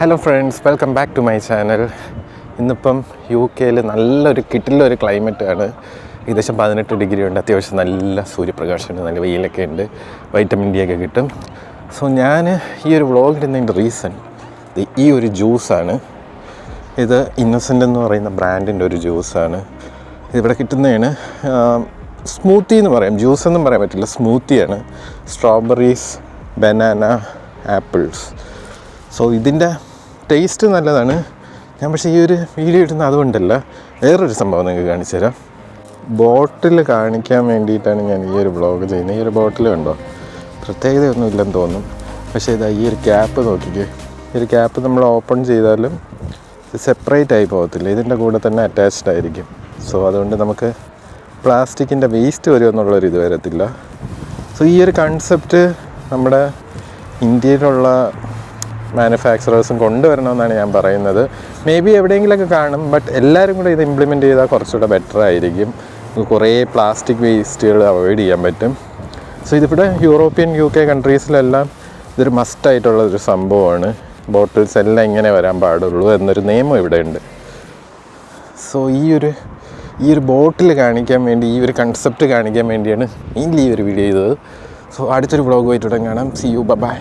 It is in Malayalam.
Hello friends, welcome back to my channel. ഇന്നിപ്പം UK നല്ലൊരു കിട്ടിലൊരു ക്ലൈമറ്റാണ്. ഏകദേശം 18 ഡിഗ്രി ഉണ്ട്. അത്യാവശ്യം നല്ല സൂര്യപ്രകാശമുണ്ട്, നല്ല വെയിലൊക്കെ ഉണ്ട്, വൈറ്റമിൻ ഡി ഒക്കെ കിട്ടും. സോ ഞാൻ ഈ ഒരു വ്ളോഗ് ഇടുന്നതിൻ്റെ റീസൺ ഈ ഒരു ജ്യൂസാണ്. ഇത് ഇന്നസെൻ്റ് എന്ന് പറയുന്ന ബ്രാൻഡിൻ്റെ ഒരു ജ്യൂസാണ്. ഇതിവിടെ കിട്ടുന്നതാണ്. സ്മൂത്തി എന്ന് പറയാം, ജ്യൂസൊന്നും പറയാൻ പറ്റില്ല, സ്മൂത്തിയാണ്. Strawberries, banana, apples. സോ ഇതിൻ്റെ ടേസ്റ്റ് നല്ലതാണ്. ഞാൻ പക്ഷേ ഈ ഒരു വീഡിയോ ഇടുന്ന അതുകൊണ്ടല്ല, വേറൊരു സംഭവം നിങ്ങൾക്ക് കാണിച്ചു തരാം. ബോട്ടിൽ കാണിക്കാൻ വേണ്ടിയിട്ടാണ് ഞാൻ ഈ ഒരു വ്ളോഗ് ചെയ്യുന്നത്. ഈ ഒരു ബോട്ടിൽ കണ്ടോ, പ്രത്യേകതയൊന്നും ഇല്ലെന്ന് തോന്നും. പക്ഷേ ഇതാ ഈ ഒരു ക്യാപ്പ് നോക്കിക്കേ. ഈ ഒരു ക്യാപ്പ് നമ്മൾ ഓപ്പൺ ചെയ്താലും ഇത് സെപ്പറേറ്റ് ആയി പോകത്തില്ല, ഇതിൻ്റെ കൂടെ തന്നെ അറ്റാച്ച്ഡ് ആയിരിക്കും. സോ അതുകൊണ്ട് നമുക്ക് പ്ലാസ്റ്റിക്കിൻ്റെ വേസ്റ്റ് വരുമെന്നുള്ളൊരു ഇത് വരത്തില്ല. സോ ഈ ഒരു കൺസെപ്റ്റ് നമ്മുടെ ഇന്ത്യയിലുള്ള മാനുഫാക്ചറേഴ്സും കൊണ്ടുവരണമെന്നാണ് ഞാൻ പറയുന്നത്. മേ ബി എവിടെയെങ്കിലുമൊക്കെ കാണും, ബട്ട് എല്ലാവരും കൂടെ ഇത് ഇംപ്ലിമെൻറ്റ് ചെയ്താൽ കുറച്ചുകൂടെ ബെറ്റർ ആയിരിക്കും. കുറേ പ്ലാസ്റ്റിക് വേസ്റ്റുകൾ അവോയ്ഡ് ചെയ്യാൻ പറ്റും. സോ ഇതിവിടെ യൂറോപ്യൻ UK കൺട്രീസിലെല്ലാം ഇതൊരു മസ്റ്റായിട്ടുള്ളൊരു സംഭവമാണ്. ബോട്ടിൽസ് എല്ലാം ഇങ്ങനെ വരാൻ പാടുള്ളൂ എന്നൊരു നിയമം ഇവിടെ ഉണ്ട്. സോ ഈ ഒരു ബോട്ടിൽ കാണിക്കാൻ വേണ്ടി, ഈ ഒരു കൺസെപ്റ്റ് കാണിക്കാൻ വേണ്ടിയാണ് മെയിൻലി ഈ ഒരു വീഡിയോ ചെയ്തത്. സോ അടുത്തൊരു വ്ളോഗ് ആയിട്ട് കാണാം. See you, by.